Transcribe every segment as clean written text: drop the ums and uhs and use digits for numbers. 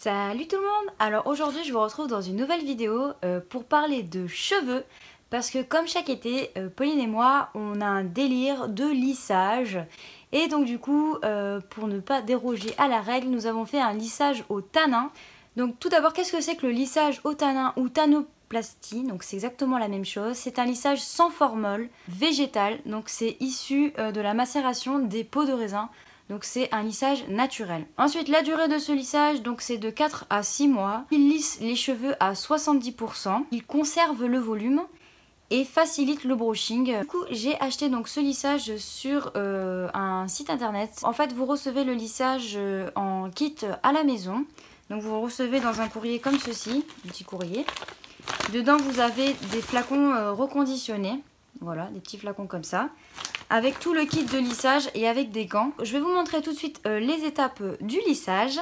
Salut tout le monde! Alors aujourd'hui je vous retrouve dans une nouvelle vidéo pour parler de cheveux parce que comme chaque été, Pauline et moi on a un délire de lissage et donc du coup pour ne pas déroger à la règle nous avons fait un lissage au tanin. Donc tout d'abord qu'est-ce que c'est que le lissage au tanin ou tanoplastie? Donc c'est exactement la même chose, c'est un lissage sans formol, végétal, donc c'est issu de la macération des peaux de raisin. Donc c'est un lissage naturel. Ensuite la durée de ce lissage donc c'est de 4 à 6 mois. Il lisse les cheveux à 70%. Il conserve le volume et facilite le brushing. Du coup j'ai acheté donc ce lissage sur un site internet. En fait vous recevez le lissage en kit à la maison. Donc vous le recevez dans un courrier comme ceci, un petit courrier. Dedans vous avez des flacons reconditionnés. Voilà, des petits flacons comme ça, avec tout le kit de lissage et avec des gants. Je vais vous montrer tout de suite les étapes du lissage.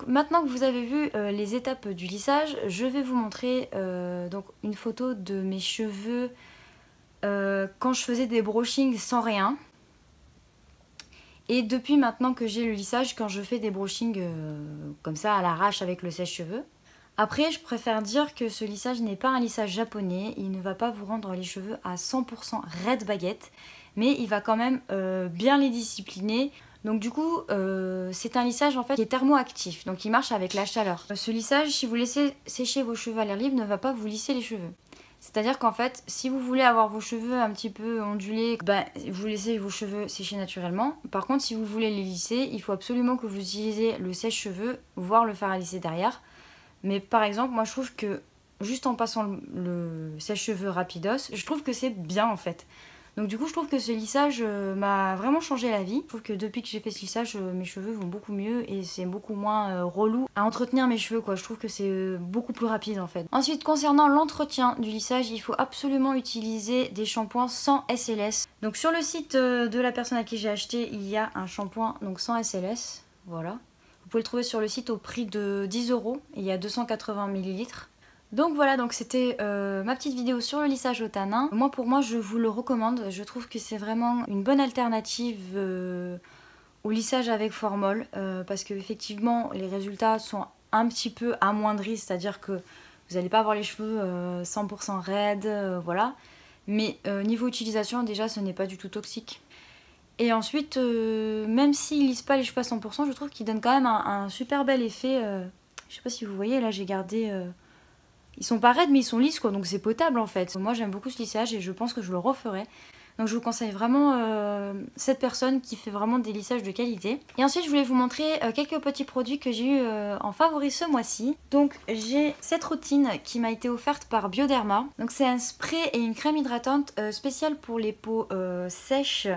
Maintenant que vous avez vu les étapes du lissage, je vais vous montrer donc une photo de mes cheveux quand je faisais des brushings sans rien. Et depuis maintenant que j'ai le lissage, quand je fais des brushings comme ça à l'arrache avec le sèche-cheveux. Après, je préfère dire que ce lissage n'est pas un lissage japonais. Il ne va pas vous rendre les cheveux à 100% raide baguette. Mais il va quand même bien les discipliner. Donc du coup, c'est un lissage en fait qui est thermoactif, donc il marche avec la chaleur. Ce lissage, si vous laissez sécher vos cheveux à l'air libre, ne va pas vous lisser les cheveux. C'est-à-dire qu'en fait, si vous voulez avoir vos cheveux un petit peu ondulés, ben, vous laissez vos cheveux sécher naturellement. Par contre, si vous voulez les lisser, il faut absolument que vous utilisiez le sèche-cheveux, voire le fer à lisser derrière. Mais par exemple, moi je trouve que juste en passant le sèche-cheveux rapidos, je trouve que c'est bien en fait. Donc du coup je trouve que ce lissage m'a vraiment changé la vie. Je trouve que depuis que j'ai fait ce lissage, mes cheveux vont beaucoup mieux et c'est beaucoup moins relou à entretenir mes cheveux quoi. Je trouve que c'est beaucoup plus rapide en fait. Ensuite concernant l'entretien du lissage, il faut absolument utiliser des shampoings sans SLS. Donc sur le site de la personne à qui j'ai acheté, il y a un shampoing donc sans SLS. Voilà. Vous pouvez le trouver sur le site au prix de 10 € et il y a 280 ml. Donc voilà, donc c'était ma petite vidéo sur le lissage au tanin. Moi pour moi je vous le recommande, je trouve que c'est vraiment une bonne alternative au lissage avec formol parce que effectivement les résultats sont un petit peu amoindris, c'est-à-dire que vous n'allez pas avoir les cheveux 100% raides, voilà. Mais niveau utilisation déjà ce n'est pas du tout toxique. Et ensuite, même s'il lisse pas les cheveux à 100%, je trouve qu'il donne quand même un super bel effet. Je sais pas si vous voyez, là j'ai gardé... Ils sont pas raides mais ils sont lisses quoi, donc c'est potable en fait. Moi j'aime beaucoup ce lissage et je pense que je le referai. Donc je vous conseille vraiment cette personne qui fait vraiment des lissages de qualité. Et ensuite je voulais vous montrer quelques petits produits que j'ai eu en favori ce mois-ci. Donc j'ai cette routine qui m'a été offerte par Bioderma. Donc c'est un spray et une crème hydratante spéciale pour les peaux sèches,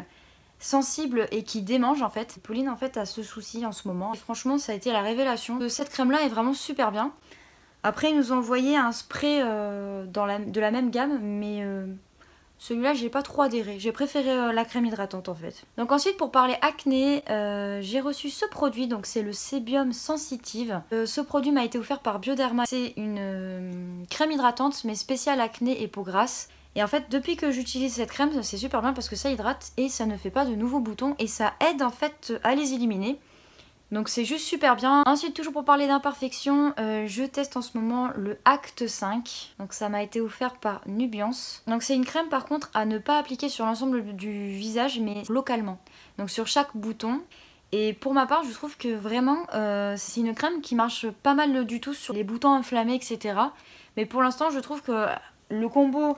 sensibles et qui démangent en fait. Pauline en fait a ce souci en ce moment. Et franchement ça a été la révélation. Cette crème là est vraiment super bien. Après, ils nous ont envoyé un spray de la même gamme, mais celui-là, j'ai pas trop adhéré. J'ai préféré la crème hydratante en fait. Donc ensuite, pour parler acné, j'ai reçu ce produit, donc c'est le Sébium Sensitive. Ce produit m'a été offert par Bioderma. C'est une crème hydratante, mais spéciale acné et peau grasse. Et en fait, depuis que j'utilise cette crème, c'est super bien parce que ça hydrate et ça ne fait pas de nouveaux boutons et ça aide en fait à les éliminer. Donc c'est juste super bien. Ensuite, toujours pour parler d'imperfection, je teste en ce moment le Acte 5. Donc ça m'a été offert par Nubiance. Donc c'est une crème par contre à ne pas appliquer sur l'ensemble du visage mais localement. Donc sur chaque bouton. Et pour ma part, je trouve que vraiment c'est une crème qui marche pas mal du tout sur les boutons inflammés, etc. Mais pour l'instant, je trouve que le combo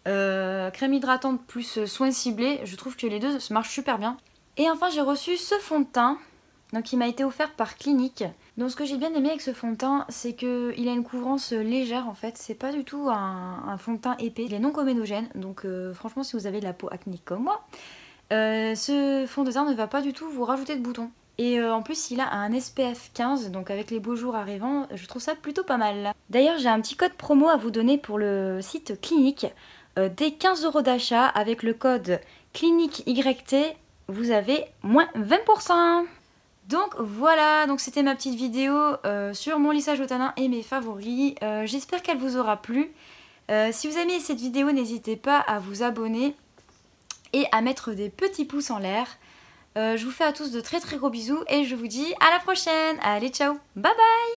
crème hydratante plus soin ciblé, je trouve que les deux se marchent super bien. Et enfin, j'ai reçu ce fond de teint. Donc il m'a été offert par Clinique. Donc ce que j'ai bien aimé avec ce fond de teint, c'est qu'il a une couvrance légère en fait. C'est pas du tout un fond de teint épais. Il est non comédogène. Donc franchement, si vous avez de la peau acnéique comme moi, ce fond de teint ne va pas du tout vous rajouter de boutons. Et en plus il a un SPF 15, donc avec les beaux jours arrivant, je trouve ça plutôt pas mal. D'ailleurs j'ai un petit code promo à vous donner pour le site Clinique. Dès 15 € d'achat avec le code CLINIQUEYT, vous avez moins 20%. Donc voilà, donc c'était ma petite vidéo sur mon lissage au tanin et mes favoris. J'espère qu'elle vous aura plu. Si vous aimez cette vidéo, n'hésitez pas à vous abonner et à mettre des petits pouces en l'air. Je vous fais à tous de très très gros bisous et je vous dis à la prochaine. Allez, ciao, bye bye.